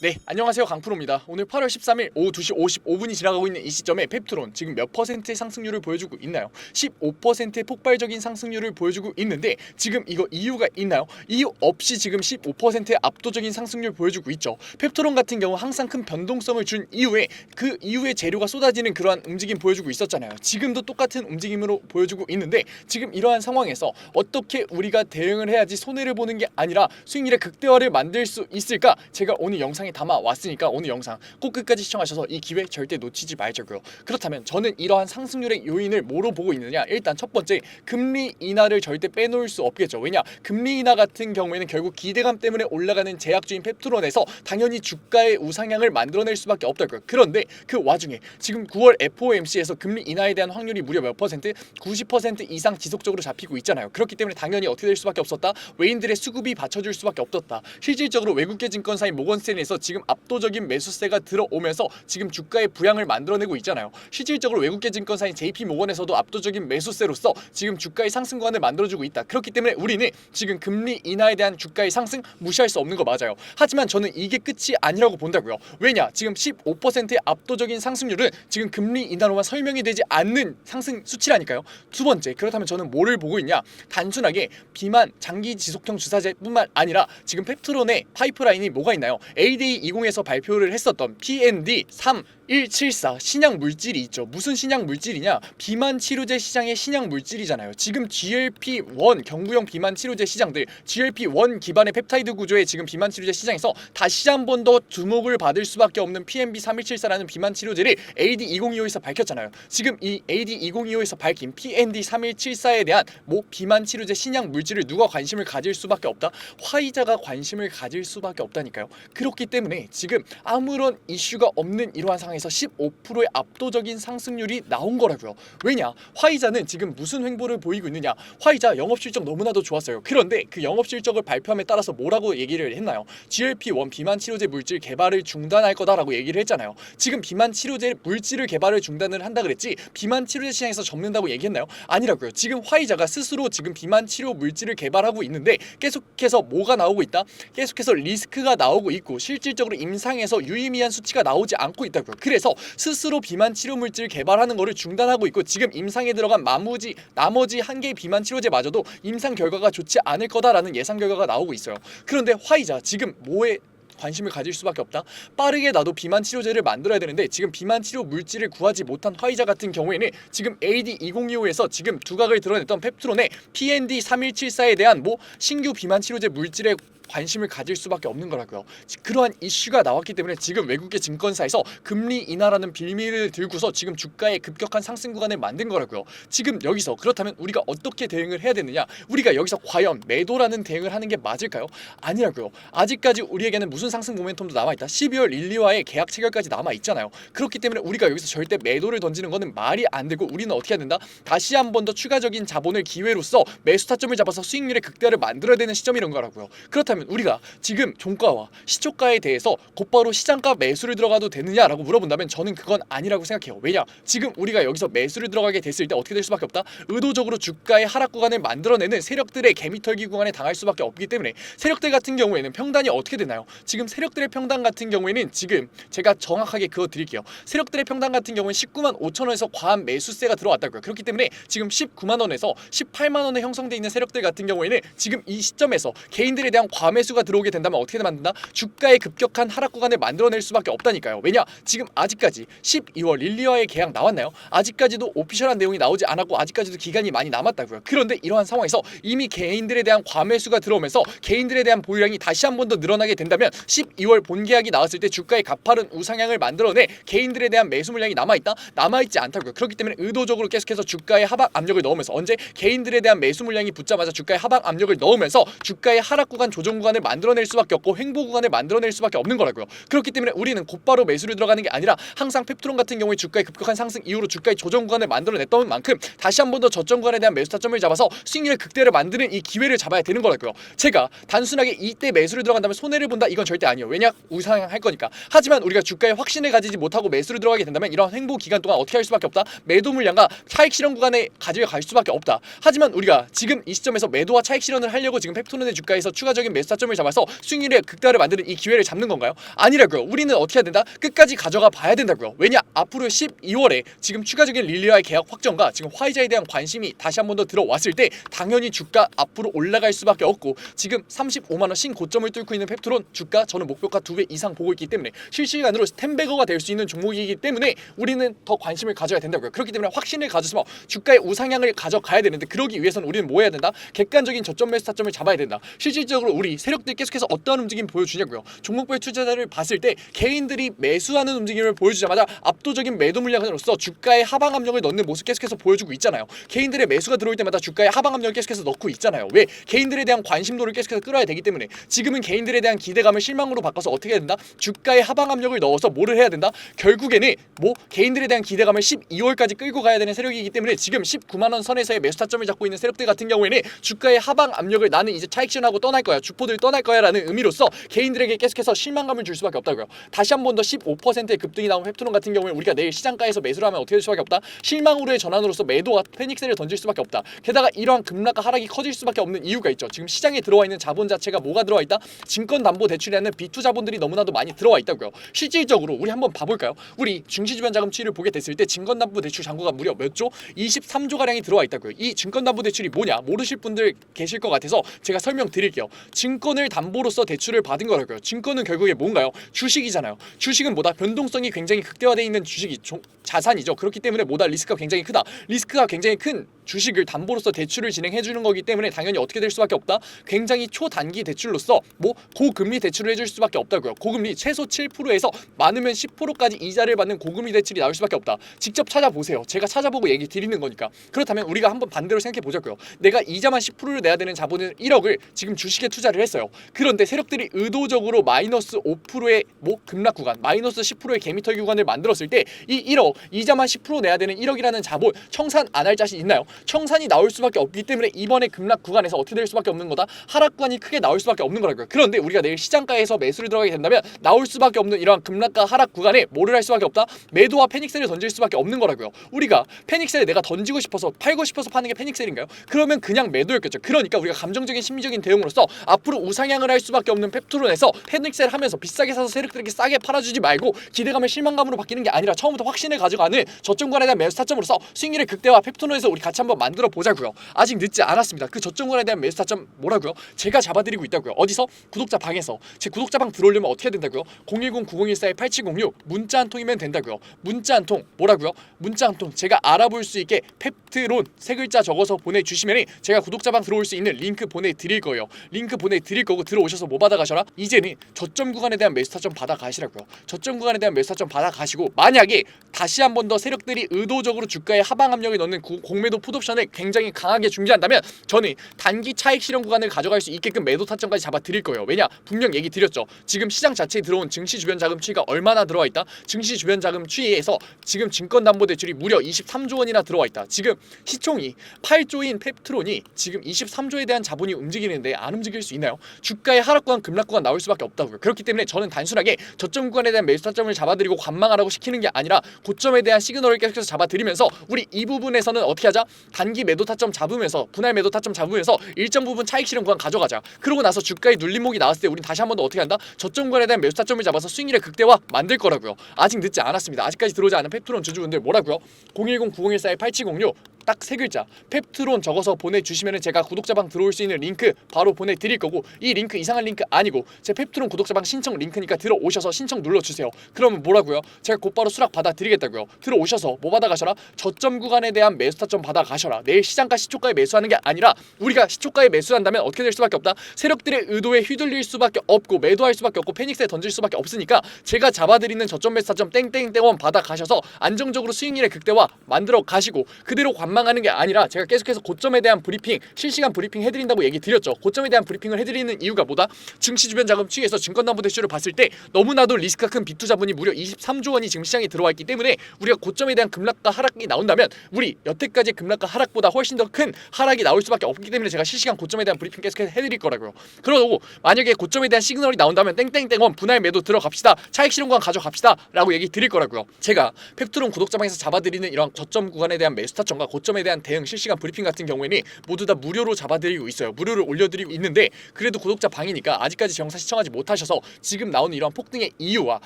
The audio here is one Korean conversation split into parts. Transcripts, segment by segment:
네, 안녕하세요. 강프로입니다. 오늘 8월 13일 오후 2시 55분이 지나가고 있는 이 시점에 펩트론 지금 몇 퍼센트의 상승률을 보여주고 있나요? 15%의 폭발적인 상승률을 보여주고 있는데 지금 이거 이유가 있나요? 이유 없이 지금 15%의 압도적인 상승률 보여주고 있죠. 펩트론 같은 경우 항상 큰 변동성을 준 이후에 그 이후에 재료가 쏟아지는 그러한 움직임 보여주고 있었잖아요. 지금도 똑같은 움직임으로 보여주고 있는데 지금 이러한 상황에서 어떻게 우리가 대응을 해야지 손해를 보는 게 아니라 수익률의 극대화를 만들 수 있을까? 제가 오늘 영상에 담아왔으니까 오늘 영상 꼭 끝까지 시청하셔서 이 기회 절대 놓치지 말자고요. 그렇다면 저는 이러한 상승률의 요인을 뭐로 보고 있느냐? 일단 첫 번째, 금리 인하를 절대 빼놓을 수 없겠죠. 왜냐? 금리 인하 같은 경우에는 결국 기대감 때문에 올라가는 제약주인 펩트론에서 당연히 주가의 우상향을 만들어낼 수밖에 없다고요. 그런데 그 와중에 지금 9월 FOMC에서 금리 인하에 대한 확률이 무려 몇 퍼센트? 90% 이상 지속적으로 잡히고 있잖아요. 그렇기 때문에 당연히 어떻게 될 수밖에 없었다? 외인들의 수급이 받쳐줄 수밖에 없었다. 실질적으로 외국계 증권사인 모건스탠리에서 지금 압도적인 매수세가 들어오면서 지금 주가의 부양을 만들어내고 있잖아요. 실질적으로 외국계 증권사인 JP모건에서도 압도적인 매수세로서 지금 주가의 상승 구간을 만들어주고 있다. 그렇기 때문에 우리는 지금 금리 인하에 대한 주가의 상승 무시할 수 없는 거 맞아요. 하지만 저는 이게 끝이 아니라고 본다고요. 왜냐? 지금 15%의 압도적인 상승률은 지금 금리 인하로만 설명이 되지 않는 상승 수치라니까요. 두 번째, 그렇다면 저는 뭐를 보고 있냐? 단순하게 비만 장기 지속형 주사제뿐만 아니라 지금 펩트론의 파이프라인이 뭐가 있나요? ADA20에서 발표를 했었던 PND3 174 신약 물질이 있죠. 무슨 신약 물질이냐? 비만 치료제 시장의 신약 물질이잖아요. 지금 GLP-1 경구용 비만 치료제 시장들, GLP-1 기반의 펩타이드 구조의 지금 비만 치료제 시장에서 다시 한 번 더 주목을 받을 수밖에 없는 PNB3174라는 비만 치료제를 AD2025에서 밝혔잖아요. 지금 이 AD2025에서 밝힌 PND3174에 대한 비만 치료제 신약 물질을 누가 관심을 가질 수밖에 없다? 화이자가 관심을 가질 수밖에 없다니까요. 그렇기 때문에 지금 아무런 이슈가 없는 이러한 상황에서 15%의 압도적인 상승률이 나온 거라고요. 왜냐? 화이자는 지금 무슨 횡보를 보이고 있느냐? 화이자 영업실적 너무나도 좋았어요. 그런데 그 영업실적을 발표함에 따라서 뭐라고 얘기를 했나요? GLP-1 비만 치료제 물질 개발을 중단할 거다라고 얘기를 했잖아요. 지금 비만 치료제 물질을 개발을 중단을 한다 그랬지 비만 치료제 시장에서 접는다고 얘기했나요? 아니라고요. 지금 화이자가 스스로 지금 비만 치료 물질을 개발하고 있는데 계속해서 뭐가 나오고 있다? 계속해서 리스크가 나오고 있고 실질적으로 임상에서 유의미한 수치가 나오지 않고 있다고요. 그래서 스스로 비만 치료 물질 개발하는 거를 중단하고 있고 지금 임상에 들어간 나머지 한 개의 비만 치료제마저도 임상 결과가 좋지 않을 거다라는 예상 결과가 나오고 있어요. 그런데 화이자 지금 뭐에 관심을 가질 수밖에 없다. 빠르게 나도 비만 치료제를 만들어야 되는데 지금 비만 치료 물질을 구하지 못한 화이자 같은 경우에는 지금 AD2025에서 지금 두각을 드러냈던 펩트론의 PND3174에 대한 신규 비만 치료제 물질에 관심을 가질 수밖에 없는 거라고요. 그러한 이슈가 나왔기 때문에 지금 외국계 증권사에서 금리 인하라는 빌미를 들고서 지금 주가의 급격한 상승 구간을 만든 거라고요. 지금 여기서 그렇다면 우리가 어떻게 대응을 해야 되느냐? 우리가 여기서 과연 매도라는 대응을 하는 게 맞을까요? 아니라고요. 아직까지 우리에게는 무슨 상승 모멘텀도 남아있다. 12월 릴리와의 계약 체결까지 남아있잖아요. 그렇기 때문에 우리가 여기서 절대 매도를 던지는 거는 말이 안 되고 우리는 어떻게 해야 된다? 다시 한 번 더 추가적인 자본을 기회로서 매수 타점을 잡아서 수익률의 극대화를 만들어야 되는 시점이란 거라고요. 그렇다면 우리가 지금 종가와 시초가에 대해서 곧바로 시장가 매수를 들어가도 되느냐라고 물어본다면 저는 그건 아니라고 생각해요. 왜냐? 지금 우리가 여기서 매수를 들어가게 됐을 때 어떻게 될 수밖에 없다? 의도적으로 주가의 하락 구간을 만들어내는 세력들의 개미털기 구간에 당할 수밖에 없기 때문에 세력들 같은 경우에는 평단이 어떻게 되나요? 지금 세력들의 평단 같은 경우에는 지금 제가 정확하게 그거 드릴게요. 세력들의 평단 같은 경우는 19만 5천 원에서 과한 매수세가 들어왔다고요. 그렇기 때문에 지금 19만 원에서 18만 원에 형성되어 있는 세력들 같은 경우에는 지금 이 시점에서 개인들에 대한 과매수가 들어오게 된다면 어떻게 만든다? 주가의 급격한 하락 구간을 만들어낼 수밖에 없다니까요. 왜냐? 지금 아직까지 12월 릴리와의 계약 나왔나요? 아직까지도 오피셜한 내용이 나오지 않았고 아직까지도 기간이 많이 남았다고요. 그런데 이러한 상황에서 이미 개인들에 대한 과매수가 들어오면서 개인들에 대한 보유량이 다시 한 번 더 늘어나게 된다면 12월 본계약이 나왔을 때 주가의 가파른 우상향을 만들어내 개인들에 대한 매수 물량이 남아있다? 남아있지 않다고요. 그렇기 때문에 의도적으로 계속해서 주가의 하락 압력을 넣으면서 언제 개인들에 대한 매수 물량이 붙자마자 주가의 하락 압력을 넣으면서 주가의 하락 구간 조정 구간을 만들어낼 수밖에 없고 횡보 구간을 만들어낼 수밖에 없는 거라고요. 그렇기 때문에 우리는 곧바로 매수를 들어가는 게 아니라 항상 펩트론 같은 경우에 주가의 급격한 상승 이후로 주가의 조정 구간을 만들어냈던 만큼 다시 한 번 더 저점 구간에 대한 매수 타점을 잡아서 수익률의 극대를 만드는 이 기회를 잡아야 되는 거라고요. 제가 단순하게 이때 매수를 들어간다면 손해를 본다 이건 절대 아니에요. 왜냐? 우상향할 거니까. 하지만 우리가 주가에 확신을 가지지 못하고 매수를 들어가게 된다면 이런 횡보 기간 동안 어떻게 할 수밖에 없다? 매도 물량과 차익 실현 구간에 가져갈 수밖에 없다. 하지만 우리가 지금 이 시점에서 매도와 차익 실현을 하려고 지금 펩트론의 주가에서 추가적인 매수 매수 타점을 잡아서 수익률의 극대화를 만드는 이 기회를 잡는 건가요? 아니라고요. 우리는 어떻게 해야 된다? 끝까지 가져가 봐야 된다고요. 왜냐? 앞으로 12월에 지금 추가적인 릴리아의 계약 확정과 지금 화이자에 대한 관심이 다시 한 번 더 들어왔을 때 당연히 주가 앞으로 올라갈 수밖에 없고, 지금 35만원 신고점을 뚫고 있는 펩트론 주가 저는 목표가 2배 이상 보고 있기 때문에 실시간으로 스탠베거가 될 수 있는 종목이기 때문에 우리는 더 관심을 가져야 된다고요. 그렇기 때문에 확신을 가졌으면 주가의 우상향을 가져가야 되는데, 그러기 위해서는 우리는 뭐 해야 된다? 객관적인 저점 매수 타점을 잡아야 된다. 실질적으로 우리 세력들이 계속해서 어떠한 움직임 보여주냐고요. 종목별 투자자를 봤을 때 개인들이 매수하는 움직임을 보여주자마자 압도적인 매도 물량으로서 주가의 하방 압력을 넣는 모습 계속해서 보여주고 있잖아요. 개인들의 매수가 들어올 때마다 주가의 하방 압력을 계속해서 넣고 있잖아요. 왜? 개인들에 대한 관심도를 계속해서 끌어야 되기 때문에. 지금은 개인들에 대한 기대감을 실망으로 바꿔서 어떻게 해야 된다? 주가의 하방 압력을 넣어서 뭐를 해야 된다? 결국에는 뭐 개인들에 대한 기대감을 12월까지 끌고 가야 되는 세력이기 때문에 지금 19만원 선에서의 매수 타점을 잡고 있는 세력들 같은 경우에는 주가의 하방 압력을 나는 이제 차익실현하고 떠날 거야, 주포들 떠날 거야 라는 의미로서 개인들에게 계속해서 실망감을 줄 수밖에 없다고요. 다시 한 번 더 15%의 급등이 나온 펩트론 같은 경우에 우리가 내일 시장가에서 매수를 하면 어떻게 될 수밖에 없다? 실망으로의 전환으로서 매도와 페닉스를 던질 수밖에 없다. 게다가 이러한 급락과 하락이 커질 수밖에 없는 이유가 있죠. 지금 시장에 들어와 있는 자본 자체가 뭐가 들어와 있다? 증권담보대출이라는 B2 자본들이 너무나도 많이 들어와 있다고요. 실질적으로 우리 한번 봐볼까요? 우리 증시주변 자금 추이를 보게 됐을 때 증권담보대출 잔고가 무려 몇 조? 23조 가량이 들어와 있다고요. 이 증권담보대출이 뭐냐? 모르실 분들 계실 것 같아서 제가 설명드릴게요. 증권을 담보로서 대출을 받은 거라고요. 증권은 결국에 뭔가요? 주식이잖아요. 주식은 뭐다? 변동성이 굉장히 극대화되어 있는 주식이 자산이죠. 그렇기 때문에 뭐다? 리스크가 굉장히 크다. 리스크가 굉장히 큰 주식을 담보로서 대출을 진행해주는 거기 때문에 당연히 어떻게 될 수밖에 없다? 굉장히 초단기 대출로서 뭐 고금리 대출을 해줄 수밖에 없다고요. 고금리 최소 7%에서 많으면 10%까지 이자를 받는 고금리 대출이 나올 수밖에 없다. 직접 찾아보세요. 제가 찾아보고 얘기 드리는 거니까. 그렇다면 우리가 한번 반대로 생각해 보자고요. 내가 이자만 10%를 내야 되는 자본은 1억을 지금 주식에 투자를 했어요. 그런데 세력들이 의도적으로 마이너스 5%의 뭐 급락 구간, 마이너스 10%의 개미털기 구간을 만들었을 때 이 1억, 이자만 10% 내야 되는 1억이라는 자본 청산 안 할 자신 있나요? 청산이 나올 수밖에 없기 때문에 이번에 급락 구간에서 어떻게 될 수밖에 없는 거다? 하락 구간이 크게 나올 수밖에 없는 거라고요. 그런데 우리가 내일 시장가에서 매수를 들어가게 된다면 나올 수밖에 없는 이러한 급락과 하락 구간에 뭐를 할 수밖에 없다? 매도와 패닉셀을 던질 수밖에 없는 거라고요. 우리가 패닉셀을 내가 던지고 싶어서 팔고 싶어서 파는 게 패닉셀인가요? 그러면 그냥 매도였겠죠. 그러니까 우리가 감정적인 심리적인 대응으로서 앞으로 우상향을 할 수밖에 없는 펩트론에서 패닉셀 하면서 비싸게 사서 세력들에게 싸게 팔아주지 말고 기대감을 실망감으로 바뀌는 게 아니라 처음부터 확신을 가져가는 저점 구간에 대한 매수 타점으로서 수익률의 극대화 펩트론에서 우리 같이 한번 만들어 보자고요. 아직 늦지 않았습니다. 그 저점 구간에 대한 매수 타점 뭐라고요? 제가 잡아드리고 있다고요. 어디서? 구독자 방에서. 제 구독자 방 들어오려면 어떻게 해야 된다고요? 010-9014-8706 문자 한 통이면 된다고요. 문자 한 통 뭐라고요? 문자 한 통 제가 알아볼 수 있게 펩트론 세 글자 적어서 보내주시면 제가 구독자 방 들어올 수 있는 링크 보내드릴 거예요. 링크 보내드릴 거고 들어오셔서 뭐 받아가셔라? 이제는 저점 구간에 대한 매수 타점 받아가시라고요. 저점 구간에 대한 매수 타점 받아가시고, 만약에 다시 한 번 더 세력들이 의도적으로 주가에 하방 압력을 넣는 공매도 풋옵션을 굉장히 강하게 준비한다면 저는 단기 차익 실현 구간을 가져갈 수 있게끔 매도 타점까지 잡아 드릴 거예요. 왜냐? 분명 얘기 드렸죠. 지금 시장 자체에 들어온 증시 주변 자금 추이가 얼마나 들어와 있다? 증시 주변 자금 추이에서 지금 증권담보대출이 무려 23조 원이나 들어와 있다. 지금 시총이 8조인 펩트론이 지금 23조에 대한 자본이 움직이는데 안 움직일 수 있나요? 주가의 하락 구간, 급락 구간 나올 수밖에 없다고요. 그렇기 때문에 저는 단순하게 저점 구간에 대한 매수 타점을 잡아드리고 관망하라고 시키는 게 아니라 고점에 대한 시그널을 계속해서 잡아드리면서 우리 이 부분에서는 어떻게 하자? 단기 매도 타점 잡으면서, 분할 매도 타점 잡으면서 일정 부분 차익 실현 구간 가져가자. 그러고 나서 주가의 눌림목이 나왔을 때 우린 다시 한 번 더 어떻게 한다? 저점 구간에 대한 매수 타점을 잡아서 수익률의 극대화 만들 거라고요. 아직 늦지 않았습니다. 아직까지 들어오지 않은 펩트론 주주분들 뭐라고요? 010-9014-8706 딱 세 글자 펩트론 적어서 보내주시면 제가 구독자방 들어올 수 있는 링크 바로 보내드릴 거고, 이 링크 이상한 링크 아니고 제 펩트론 구독자방 신청 링크니까 들어오셔서 신청 눌러주세요. 그러면 뭐라고요? 제가 곧바로 수락 받아드리겠다고요. 들어오셔서 뭐 받아가셔라? 저점 구간에 대한 매수 타점 받아가셔라. 내일 시장가 시초가에 매수하는 게 아니라 우리가 시초가에 매수한다면 어떻게 될 수밖에 없다? 세력들의 의도에 휘둘릴 수밖에 없고 매도할 수밖에 없고 페닉스에 던질 수밖에 없으니까 제가 잡아드리는 저점 매수 타점 땡땡땡원 받아가셔서 안정적으로 수익률의 극대화 만들어 가시고, 그대로 관망하는 게 아니라 제가 계속해서 고점에 대한 브리핑, 실시간 브리핑 해드린다고 얘기 드렸죠. 고점에 대한 브리핑을 해드리는 이유가 뭐다? 증시 주변 자금 추이에서 증권담보대출을 봤을 때 너무나도 리스크가 큰 B2 자본이 무려 23조 원이 지금 시장에 들어와 있기 때문에 우리가 고점에 대한 급락과 하락이 나온다면 우리 여태까지 급락과 하락보다 훨씬 더 큰 하락이 나올 수밖에 없기 때문에 제가 실시간 고점에 대한 브리핑 계속해서 해드릴 거라고요. 그러고 만약에 고점에 대한 시그널이 나온다면 땡땡땡원 분할 매도 들어갑시다, 차익 실현 구간 가져갑시다 라고 얘기 드릴 거라고요. 제가 펩트론 구독자방에서 잡아드리는 이런 저점 구간에 대한 매수 타점과 고점에 대한 대응 실시간 브리핑 같은 경우에는 모두 다 무료로 잡아드리고 있어요. 무료로 올려드리고 있는데 그래도 구독자 방이니까 아직까지 제 영상 시청하지 못하셔서 지금 나오는 이런 폭등의 이유와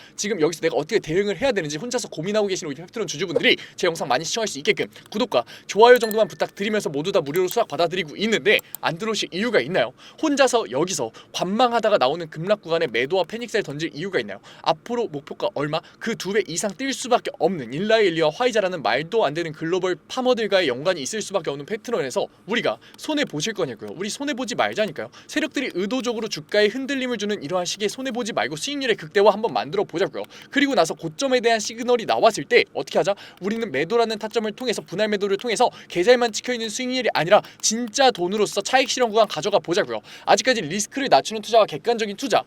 지금 여기서 내가 어떻게 대응을 해야 되는지 혼자서 고민하고 계시는 우리 펩트론 주주분들이 제 영상 많이 시청할 수 있게끔 구독과 좋아요 정도만 부탁드리면서 모두 다 무료로 수락 받아드리고 있는데 안 들어오실 이유가 있나요? 혼자서 여기서 관망하다가 나오는 급락 구간에 매도와 패닉셀 던질 이유가 있나요? 앞으로 목표가 얼마? 그 2배 이상 뛸 수밖에 없는 일라일리와 화이자라는 말도 안 되는 글로벌 파머들과의 연관이 있을 수밖에 없는 패트론에서 우리가 손해 보실 거냐고요. 우리 손해 보지 말자니까요. 세력들이 의도적으로 주가에 흔들림을 주는 이러한 시기에 손해 보지 말고 수익률의 극대화 한번 만들어 보자고요. 그리고 나서 고점에 대한 시그널이 나왔을 때 어떻게 하자? 우리는 매도라는 타점을 통해서 분할 매도를 통해서 계좌에만 찍혀있는 수익률이 아니라 진짜 돈으로서 차익 실현 구간 가져가 보자고요. 아직까지 리스크를 낮추는 투자와 객관적인 투자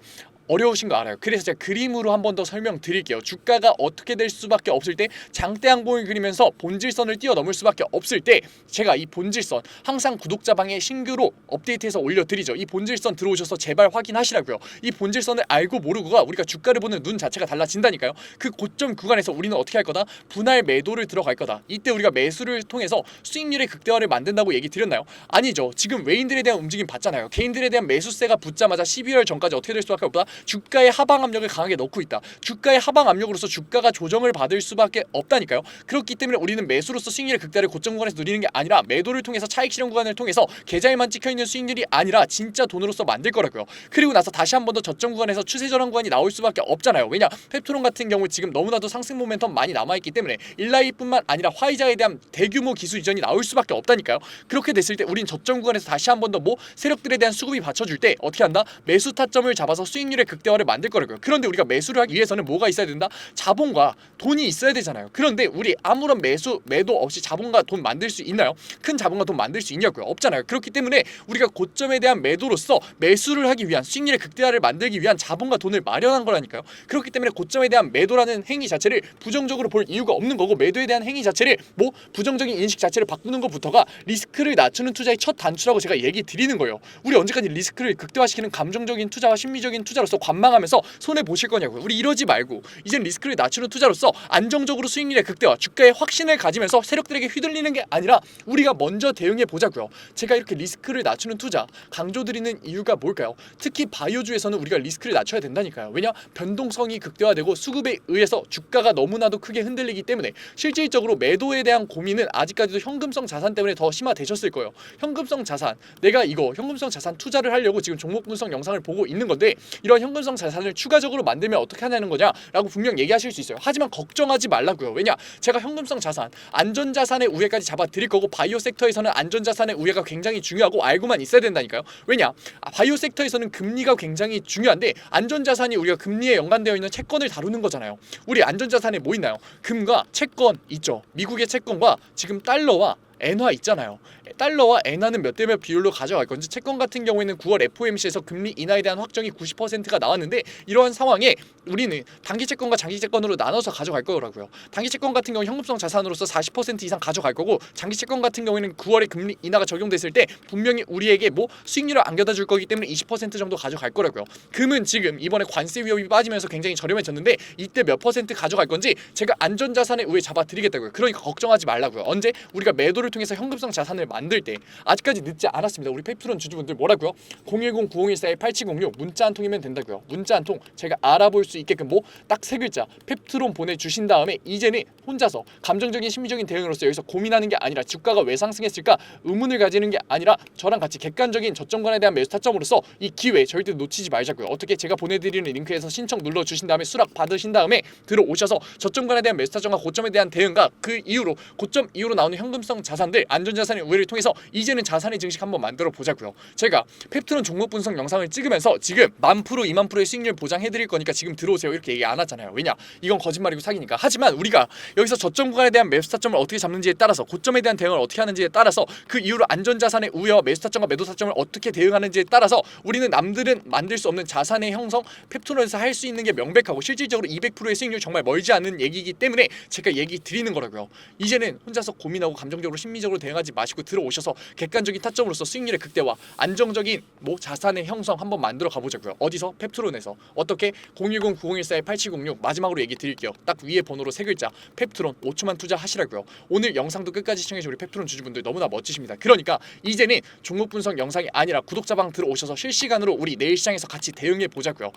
어려우신 거 알아요. 그래서 제가 그림으로 한 번 더 설명드릴게요. 주가가 어떻게 될 수밖에 없을 때 장대 항봉을 그리면서 본질선을 뛰어넘을 수밖에 없을 때 제가 이 본질선 항상 구독자 방에 신규로 업데이트해서 올려드리죠. 이 본질선 들어오셔서 제발 확인하시라고요. 이 본질선을 알고 모르고가 우리가 주가를 보는 눈 자체가 달라진다니까요. 그 고점 구간에서 우리는 어떻게 할 거다? 분할 매도를 들어갈 거다. 이때 우리가 매수를 통해서 수익률의 극대화를 만든다고 얘기 드렸나요? 아니죠. 지금 외인들에 대한 움직임 봤잖아요. 개인들에 대한 매수세가 붙자마자 12월 전까지 어떻게 될 수밖에 없다? 주가의 하방 압력을 강하게 넣고 있다. 주가의 하방 압력으로서 주가가 조정을 받을 수밖에 없다니까요. 그렇기 때문에 우리는 매수로서 수익률의 극대화를 고점 구간에서 누리는 게 아니라 매도를 통해서 차익 실현 구간을 통해서 계좌에만 찍혀있는 수익률이 아니라 진짜 돈으로서 만들 거라고요. 그리고 나서 다시 한 번 더 저점 구간에서 추세 전환 구간이 나올 수밖에 없잖아요. 왜냐? 펩트론 같은 경우 지금 너무나도 상승 모멘텀 많이 남아있기 때문에 일라이뿐만 아니라 화이자에 대한 대규모 기술 이전이 나올 수밖에 없다니까요. 그렇게 됐을 때 우린 저점 구간에서 다시 한 번 더 뭐 세력들에 대한 수급이 받쳐줄 때 어떻게 한다? 매수 타점을 잡아서 수익률의 극대화를 만들 거라고요. 그런데 우리가 매수를 하기 위해서는 뭐가 있어야 된다? 자본과 돈이 있어야 되잖아요. 그런데 우리 아무런 매도 없이 자본과 돈 만들 수 있나요? 큰 자본과 돈 만들 수 있냐고요? 없잖아요. 그렇기 때문에 우리가 고점에 대한 매도로서 매수를 하기 위한 수익률의 극대화를 만들기 위한 자본과 돈을 마련한 거라니까요. 그렇기 때문에 고점에 대한 매도라는 행위 자체를 부정적으로 볼 이유가 없는 거고 매도에 대한 행위 자체를 뭐 부정적인 인식 자체를 바꾸는 것부터가 리스크를 낮추는 투자의 첫 단추라고 제가 얘기 드리는 거예요. 우리 언제까지 리스크를 극대화시키는 감정적인 투자와 심리적인 투자로서 관망하면서 손해 보실 거냐고요. 우리 이러지 말고 이젠 리스크를 낮추는 투자로서 안정적으로 수익률의 극대화, 주가의 확신을 가지면서 세력들에게 휘둘리는 게 아니라 우리가 먼저 대응해 보자고요. 제가 이렇게 리스크를 낮추는 투자 강조드리는 이유가 뭘까요? 특히 바이오주에서는 우리가 리스크를 낮춰야 된다니까요. 왜냐? 변동성이 극대화되고 수급에 의해서 주가가 너무나도 크게 흔들리기 때문에 실질적으로 매도에 대한 고민은 아직까지도 현금성 자산 때문에 더 심화되셨을 거예요. 현금성 자산, 내가 이거 현금성 자산 투자를 하려고 지금 종목 분석 영상을 보고 있는 건데 이런 현금성 자산을 추가적으로 만들면 어떻게 하냐는 거냐라고 분명 얘기하실 수 있어요. 하지만 걱정하지 말라고요. 왜냐? 제가 현금성 자산, 안전자산의 우회까지 잡아드릴 거고 바이오 섹터에서는 안전자산의 우회가 굉장히 중요하고 알고만 있어야 된다니까요. 왜냐? 바이오 섹터에서는 금리가 굉장히 중요한데 안전자산이 우리가 금리에 연관되어 있는 채권을 다루는 거잖아요. 우리 안전자산에 뭐 있나요? 금과 채권 있죠. 미국의 채권과 지금 달러와 엔화 있잖아요. 달러와 엔화는 몇 대 몇 비율로 가져갈 건지 채권 같은 경우에는 9월 FOMC에서 금리 인하에 대한 확정이 90%가 나왔는데 이러한 상황에 우리는 단기 채권과 장기 채권으로 나눠서 가져갈 거라고요. 단기 채권 같은 경우 현금성 자산으로서 40% 이상 가져갈 거고 장기 채권 같은 경우에는 9월에 금리 인하가 적용됐을 때 분명히 우리에게 뭐 수익률을 안겨다 줄 거기 때문에 20% 정도 가져갈 거라고요. 금은 지금 이번에 관세 위협이 빠지면서 굉장히 저렴해졌는데 이때 몇 퍼센트 가져갈 건지 제가 안전자산의 우에 잡아드리겠다고요. 그러니까 걱정하지 말라고요. 언제? 우리가 매도를 통해서 현금성 자산을 만들 때 아직까지 늦지 않았습니다. 우리 펩트론 주주분들 뭐라고요? 010-9014-8706 문자 한 통이면 된다고요. 문자 한 통 제가 알아볼 수 있게끔 뭐 딱 세 글자 펩트론 보내주신 다음에 이제는 혼자서 감정적인 심리적인 대응으로서 여기서 고민하는 게 아니라 주가가 왜 상승했을까 의문을 가지는 게 아니라 저랑 같이 객관적인 저점관에 대한 매수 타점으로서 이 기회 절대 놓치지 말자고요. 어떻게 제가 보내드리는 링크에서 신청 눌러주신 다음에 수락 받으신 다음에 들어오셔서 저점관에 대한 매수 타점과 고점에 대한 대응과 그 이후로 고점 이후로 나오는 현금성 자산들 안전자산의 우회를 통해서 이제는 자산의 증식 한번 만들어 보자고요. 제가 펩트론 종목 분석 영상을 찍으면서 지금 1000%, 20000%의 수익률 보장해드릴 거니까 지금 들어오세요 이렇게 얘기 안 하잖아요. 왜냐? 이건 거짓말이고 사기니까. 하지만 우리가 여기서 저점 구간에 대한 매수 타점을 어떻게 잡는지에 따라서 고점에 대한 대응을 어떻게 하는지에 따라서 그 이후로 안전자산의 우회와 매수 타점과 매도 타점을 어떻게 대응하는지에 따라서 우리는 남들은 만들 수 없는 자산의 형성 펩트론에서 할 수 있는 게 명백하고 실질적으로 200%의 수익률 정말 멀지 않은 얘기이기 때문에 제가 얘기 드리는 거라고요. 이제는 혼자서 고민하고 감정적으로 심리적으로 대응하지 마시고 들어오셔서 객관적인 타점으로서 수익률의 극대화, 안정적인 자산의 형성 한번 만들어 가보자고요. 어디서? 펩트론에서. 어떻게? 010-9014-8706 마지막으로 얘기 드릴게요. 딱 위에 번호로 3글자 펩트론 5초만 투자하시라고요. 오늘 영상도 끝까지 시청해주신 우리 펩트론 주주분들 너무나 멋지십니다. 그러니까 이제는 종목 분석 영상이 아니라 구독자방 들어오셔서 실시간으로 우리 내일 시장에서 같이 대응해 보자고요.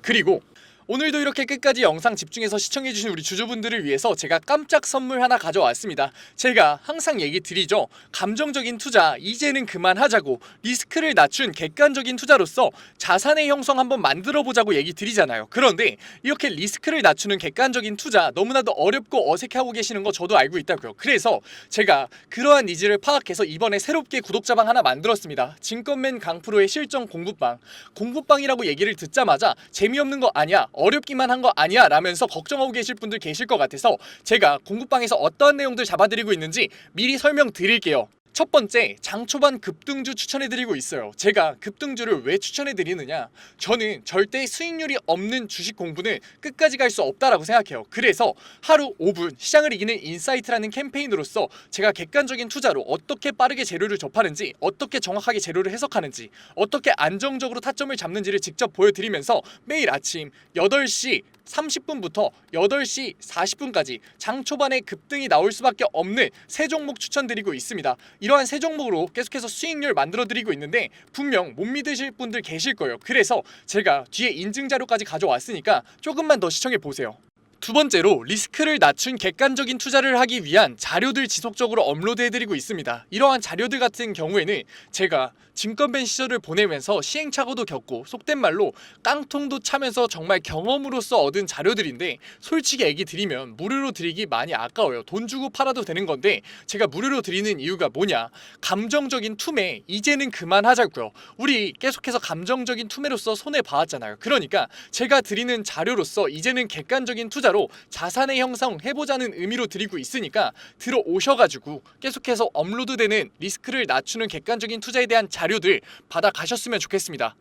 그리고 오늘도 이렇게 끝까지 영상 집중해서 시청해주신 우리 주주분들을 위해서 제가 깜짝 선물 하나 가져왔습니다. 제가 항상 얘기 드리죠. 감정적인 투자 이제는 그만하자고, 리스크를 낮춘 객관적인 투자로서 자산의 형성 한번 만들어 보자고 얘기 드리잖아요. 그런데 이렇게 리스크를 낮추는 객관적인 투자 너무나도 어렵고 어색해하고 계시는 거 저도 알고 있다고요. 그래서 제가 그러한 니즈를 파악해서 이번에 새롭게 구독자방 하나 만들었습니다. 증권맨 강프로의 실전 공부방이라고 얘기를 듣자마자 재미없는 거 아니야, 어렵기만 한 거 아니야 라면서 걱정하고 계실 분들 계실 것 같아서 제가 공부방에서 어떠한 내용들 잡아드리고 있는지 미리 설명드릴게요. 첫 번째, 장 초반 급등주 추천해드리고 있어요. 제가 급등주를 왜 추천해드리느냐, 저는 절대 수익률이 없는 주식 공부는 끝까지 갈 수 없다라고 생각해요. 그래서 하루 5분 시장을 이기는 인사이트라는 캠페인으로서 제가 객관적인 투자로 어떻게 빠르게 재료를 접하는지, 어떻게 정확하게 재료를 해석하는지, 어떻게 안정적으로 타점을 잡는지를 직접 보여드리면서 매일 아침 8시 30분부터 8시 40분까지 장 초반에 급등이 나올 수밖에 없는 세 종목 추천드리고 있습니다. 이러한 세 종목으로 계속해서 수익률 만들어드리고 있는데 분명 못 믿으실 분들 계실 거예요. 그래서 제가 뒤에 인증 자료까지 가져왔으니까 조금만 더 시청해보세요. 두 번째로, 리스크를 낮춘 객관적인 투자를 하기 위한 자료들 지속적으로 업로드해드리고 있습니다. 이러한 자료들 같은 경우에는 제가 증권맨 시절을 보내면서 시행착오도 겪고 속된 말로 깡통도 차면서 정말 경험으로서 얻은 자료들인데, 솔직히 얘기 드리면 무료로 드리기 많이 아까워요. 돈 주고 팔아도 되는 건데 제가 무료로 드리는 이유가 뭐냐, 감정적인 투매 이제는 그만하자고요. 우리 계속해서 감정적인 투매로서 손해봐왔잖아요. 그러니까 제가 드리는 자료로서 이제는 객관적인 투자로 자산의 형성 해보자는 의미로 드리고 있으니까 들어오셔가지고 계속해서 업로드되는 리스크를 낮추는 객관적인 투자에 대한 자료들 받아가셨으면 좋겠습니다.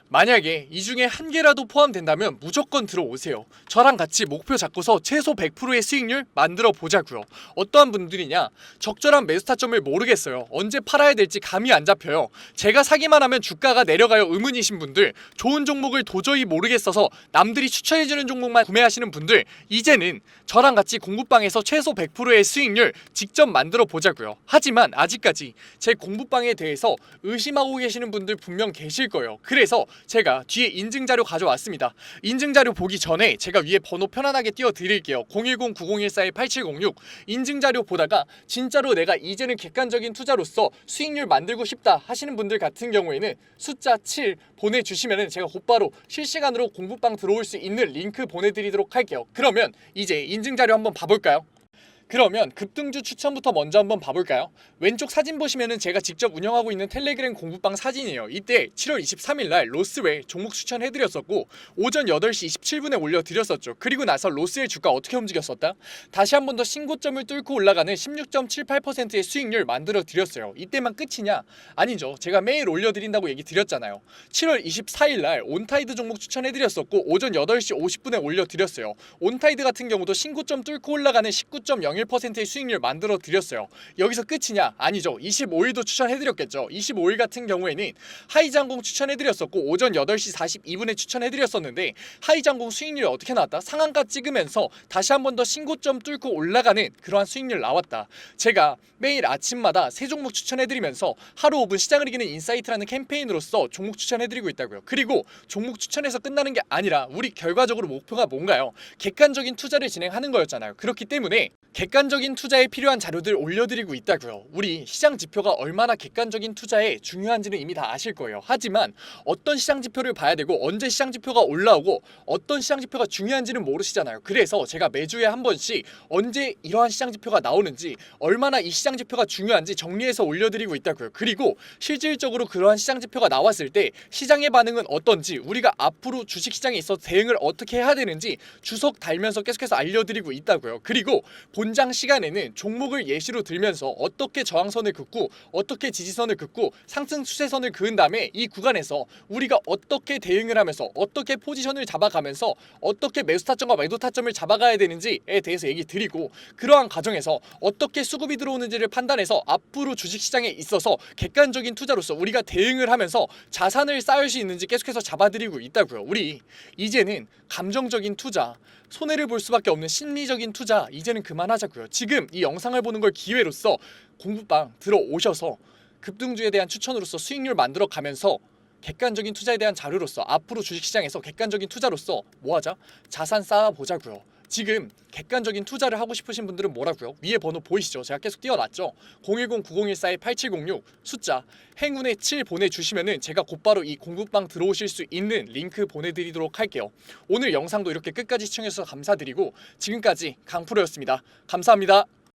만약에 이 중에 한 개라도 포함된다면 무조건 들어오세요. 저랑 같이 목표 잡고서 최소 100%의 수익률 만들어 보자고요. 어떠한 분들이냐, 적절한 매수 타점을 모르겠어요. 언제 팔아야 될지 감이 안 잡혀요. 제가 사기만 하면 주가가 내려가요 의문이신 분들, 좋은 종목을 도저히 모르겠어서 남들이 추천해주는 종목만 구매하시는 분들, 이제는 저랑 같이 공부방에서 최소 100%의 수익률 직접 만들어 보자고요. 하지만 아직까지 제 공부방에 대해서 의심하고 계시는 분들 분명 계실 거예요. 그래서 제가 뒤에 인증자료 가져왔습니다. 인증자료 보기 전에 제가 위에 번호 편안하게 띄워드릴게요. 010-9014-8706 인증자료 보다가 진짜로 내가 이제는 객관적인 투자로서 수익률 만들고 싶다 하시는 분들 같은 경우에는 숫자 7 보내주시면 제가 곧바로 실시간으로 공부방 들어올 수 있는 링크 보내드리도록 할게요. 그러면 이제 인증자료 한번 봐볼까요? 그러면 급등주 추천부터 먼저 한번 봐볼까요? 왼쪽 사진 보시면은 제가 직접 운영하고 있는 텔레그램 공부방 사진이에요. 이때 7월 23일날 로스웰 종목 추천해드렸었고 오전 8시 27분에 올려드렸었죠. 그리고 나서 로스웰 주가 어떻게 움직였었다? 다시 한 번 더 신고점을 뚫고 올라가는 16.78%의 수익률 만들어드렸어요. 이때만 끝이냐? 아니죠. 제가 매일 올려드린다고 얘기 드렸잖아요. 7월 24일날 온타이드 종목 추천해드렸었고 오전 8시 50분에 올려드렸어요. 온타이드 같은 경우도 신고점 뚫고 올라가는 19.01%의 수익률 만들어 드렸어요. 여기서 끝이냐? 아니죠. 25일도 추천해드렸겠죠. 25일 같은 경우에는 하이장공 추천해드렸었고 오전 8시 42분에 추천해드렸었는데 하이장공 수익률이 어떻게 나왔다? 상한가 찍으면서 다시 한 번 더 신고점 뚫고 올라가는 그러한 수익률 나왔다. 제가 매일 아침마다 세 종목 추천해드리면서 하루 5분 시장을 이기는 인사이트라는 캠페인으로서 종목 추천해드리고 있다고요. 그리고 종목 추천해서 끝나는 게 아니라 우리 결과적으로 목표가 뭔가요? 객관적인 투자를 진행하는 거였잖아요. 그렇기 때문에 객관적인 투자에 필요한 자료들 올려드리고 있다고요. 우리 시장 지표가 얼마나 객관적인 투자에 중요한지는 이미 다 아실 거예요. 하지만 어떤 시장 지표를 봐야 되고 언제 시장 지표가 올라오고 어떤 시장 지표가 중요한지는 모르시잖아요. 그래서 제가 매주에 한 번씩 언제 이러한 시장 지표가 나오는지, 얼마나 이 시장 지표가 중요한지 정리해서 올려드리고 있다고요. 그리고 실질적으로 그러한 시장 지표가 나왔을 때 시장의 반응은 어떤지, 우리가 앞으로 주식시장에 있어서 대응을 어떻게 해야 되는지 주석 달면서 계속해서 알려드리고 있다고요. 그리고 본장 장 시간에는 종목을 예시로 들면서 어떻게 저항선을 긋고 어떻게 지지선을 긋고 상승 추세선을 그은 다음에 이 구간에서 우리가 어떻게 대응을 하면서 어떻게 포지션을 잡아가면서 어떻게 매수 타점과 매도 타점을 잡아가야 되는지에 대해서 얘기 드리고, 그러한 과정에서 어떻게 수급이 들어오는지를 판단해서 앞으로 주식시장에 있어서 객관적인 투자로서 우리가 대응을 하면서 자산을 쌓을 수 있는지 계속해서 잡아드리고 있다고요. 우리 이제는 감정적인 투자, 손해를 볼 수밖에 없는 심리적인 투자 이제는 그만하자고요. 지금 이 영상을 보는 걸 기회로서 공부방 들어오셔서 급등주에 대한 추천으로서 수익률 만들어 가면서 객관적인 투자에 대한 자료로서 앞으로 주식시장에서 객관적인 투자로서 뭐하자? 자산 쌓아보자고요. 지금 객관적인 투자를 하고 싶으신 분들은 뭐라고요? 위에 번호 보이시죠? 제가 계속 띄워놨죠? 010-9014-8706 숫자 행운의 7 보내주시면은 제가 곧바로 이 공부방 들어오실 수 있는 링크 보내드리도록 할게요. 오늘 영상도 이렇게 끝까지 시청해주셔서 감사드리고 지금까지 강프로였습니다. 감사합니다.